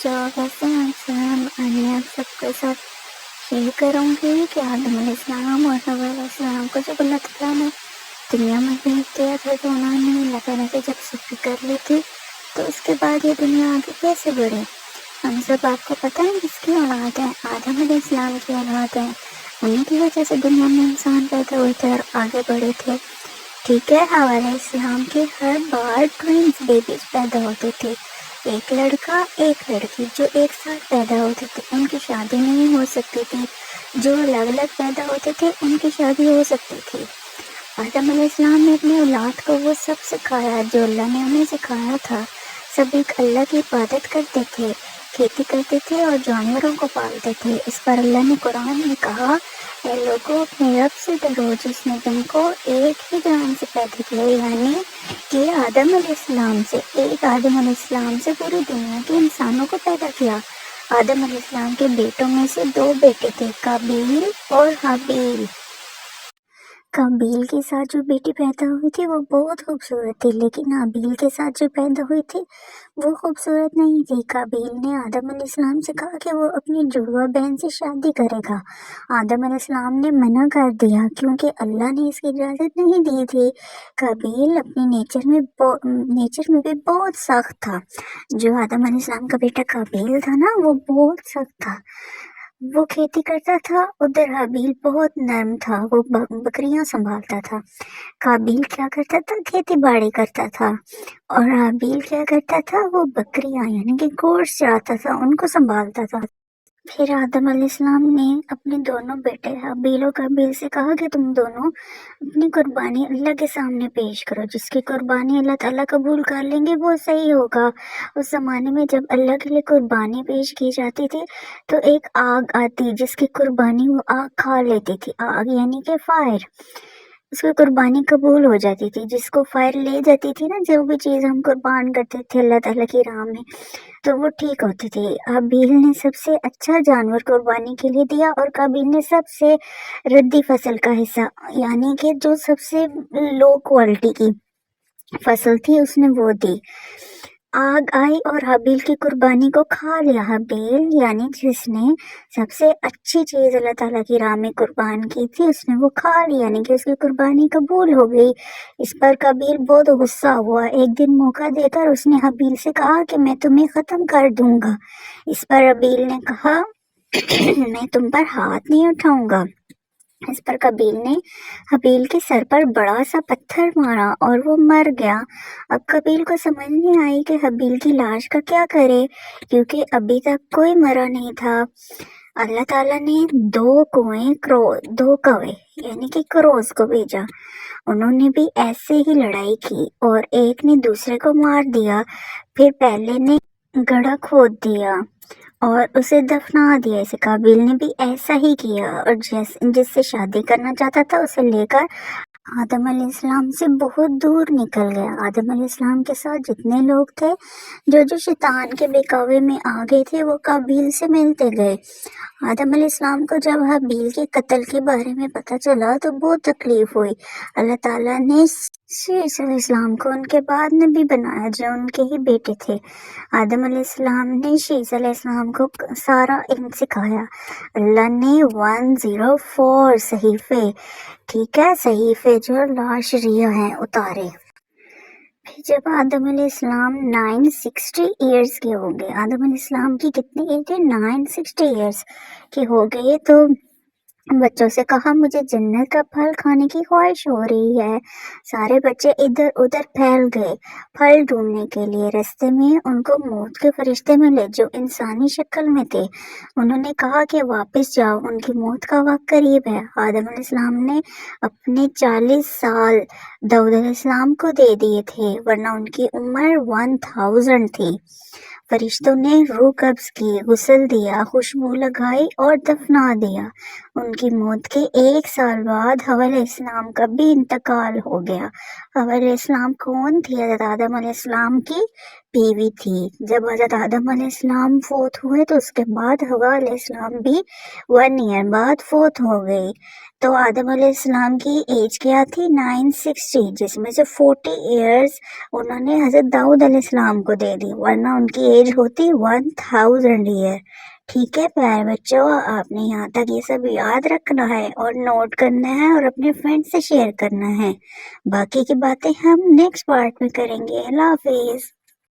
बच्चों, कैसे हैं आप सब? आज मैं आप सबके साथ शेयर करूँगी कि आदम अलैहिस्सलाम और हव्वा अलैहिस्सलाम को जब अल्लाह ताला ने दुनिया में भेज दिया था तो उन्होंने अल्लाह ताला से जब शुक्र कर ली थी, तो उसके बाद ये दुनिया आगे कैसे बढ़ी। हम सब आपको पता है किसकी औलाद है? आदम अलैहिस्सलाम की औलाद है। उन्हीं की वजह से दुनिया में इंसान पैदा हुए थे और आगे बढ़े थे। ठीक है, हव्वा अलैहिस्सलाम के हर बार ट्विंस बेबीज पैदा होते थे, एक लड़का एक लड़की, जो एक साथ पैदा होते थे उनकी शादी नहीं हो सकती थी, जो अलग अलग पैदा होते थे उनकी शादी हो सकती थी। आदम अलैहिस्सलाम ने अपनी औलाद को वो सब सिखाया जो अल्लाह ने उन्हें सिखाया था। सब एक अल्लाह की इबादत करते थे, खेती करते थे और जानवरों को पालते थे। इस पर अल्लाह ने कुरान में कहा, ए लोगों, अपने रब से डरो जिसने तुमको एक ही जान से पैदा किया, यानी कि आदम अलैहिस्सलाम से, एक आदम अलैहिस्सलाम से पूरी दुनिया के इंसानों को पैदा किया। आदम अलैहिस्सलाम के बेटों में से 2 बेटे थे, काबील और हाबील। काबील के साथ जो बेटी पैदा हुई थी वो बहुत खूबसूरत थी, लेकिन हाबील के साथ जो पैदा हुई थी वो खूबसूरत नहीं थी। काबील ने आदम अलैहिस्सलाम से कहा कि वो अपनी जुड़वा बहन से शादी करेगा। आदम अलैहिस्सलाम ने मना कर दिया क्योंकि अल्लाह ने इसकी इजाज़त नहीं दी थी। काबील अपने नेचर में भी बहुत सख्त था। जो आदम अलैहिस्सलाम का बेटा काबील था ना, वो बहुत सख्त था। वो खेती करता था, उधर हाबील बहुत नर्म था, वो बकरियां संभालता था। काबील क्या करता था? खेती बाड़ी करता था, और हाबील क्या करता था? वो बकरियां यानी कि गोश्त चराता था, उनको संभालता था। फिर आदम अलैहिस्सलाम ने अपने दोनों बेटे हाबील और काबील से कहा कि तुम दोनों अपनी कुर्बानी अल्लाह के सामने पेश करो, जिसकी कुर्बानी अल्लाह ताला कबूल कर लेंगे वो सही होगा। उस जमाने में जब अल्लाह के लिए कुर्बानी पेश की जाती थी तो एक आग आती जिसकी कुर्बानी वो आग खा लेती थी। आग यानी कि फायर, उसकी कुर्बानी कबूल हो जाती थी। जिसको फायर ले जाती थी ना, जो भी चीज़ हम कुर्बान करते थे अल्लाह ताला की राह में, तो वो ठीक होती थी। हाबील ने सबसे अच्छा जानवर कुर्बानी के लिए दिया और काबील ने सबसे रद्दी फसल का हिस्सा, यानी कि जो सबसे लो क्वालिटी की फसल थी उसने वो दी। आग आई और हाबील की कुर्बानी को खा लिया। हाबील यानी जिसने सबसे अच्छी चीज अल्लाह ताला की राह में कुर्बान की थी, उसने वो खा ली, यानी कि उसकी कुर्बानी कबूल हो गई। इस पर काबील बहुत गुस्सा हुआ। एक दिन मौका देकर उसने हाबील से कहा कि मैं तुम्हें खत्म कर दूंगा। इस पर हाबील ने कहा मैं तुम पर हाथ नहीं उठाऊंगा। इस पर काबील ने हाबील के सर पर बड़ा सा पत्थर मारा और वो मर गया। अब काबील को समझ नहीं आई कि हाबील की लाश का क्या करे, क्योंकि अभी तक कोई मरा नहीं था। अल्लाह ताला ने 2 कौवे यानी कि क्रोज को भेजा। उन्होंने भी ऐसे ही लड़ाई की और एक ने दूसरे को मार दिया। फिर पहले ने गड्ढा खोद दिया और उसे दफना दिया। इसे काबील ने भी ऐसा ही किया और जिससे शादी करना चाहता था उसे लेकर आदम अलैहिस्सलाम से बहुत दूर निकल गया। आदम अलैहिस्सलाम के साथ जितने लोग थे, जो शैतान के बहकावे में आ गए थे, वो काबील से मिलते गए। आदम अलैहिस्सलाम को जब हाबील के कत्ल के बारे में पता चला तो बहुत तकलीफ हुई। अल्लाह ताला ने शीस अलैहिस्सलाम को उनके बाद नबी बनाया, जो उनके ही बेटे थे। आदम अलैहिस्सलाम ने शीस अलैहिस्सलाम को सारा इल्म सिखाया। अल्लाह ने 104 सहीफे, ठीक है, सहीफे जो लाशरिया हैं, उतारे। फिर जब आदम अलैहिस्सलाम 960 ईयर्स के हो गए, आदम अलैहिस्सलाम की कितनी एज है? 960 ईयर्स के हो गए, तो बच्चों से कहा मुझे जन्नत का फल खाने की ख्वाहिश हो रही है। सारे बच्चे इधर उधर फैल गए फल ढूंढने के लिए। रास्ते में उनको मौत के फरिश्ते मिले जो इंसानी शक्ल में थे। उन्होंने कहा कि वापस जाओ, उनकी मौत का वक्त करीब है। आदम अलैहिस्सलाम ने अपने 40 साल दाऊद अलैहिस्सलाम को दे दिए थे, वरना उनकी उम्र 1000 थी। फरिश्तों ने रूह कब्ज की, गुस्ल दिया, खुशबू लगाई और दफना दिया। उनकी मौत के 1 साल बाद हव्वा अलैहिस्सलाम का भी इंतकाल हो गया। हव्वा अलैहिस्सलाम कौन थी? हज़रत आदम अलैहिस्सलाम की بیوی تھی۔ جب حضرت آدم علیہ السلام فوت ہوئے تو اس کے بعد حوا علیہ السلام بھی 1 ایئر بعد فوت ہو گئی۔ تو آدم علیہ السلام کی ایج کیا تھی؟ 960، جس میں سے 40 ایئرز انہوں نے حضرت داؤد علیہ السلام کو دے دی، ورنہ ان کی ایج ہوتی 1000 ایئر۔ ٹھیک ہے پیارے بچوں، آپ نے یہاں تک یہ سب یاد رکھنا ہے اور نوٹ کرنا ہے اور اپنے فرینڈ سے شیئر کرنا ہے۔ باقی کی باتیں ہم نیکسٹ پارٹ میں کریں گے۔ اللہ حافظ۔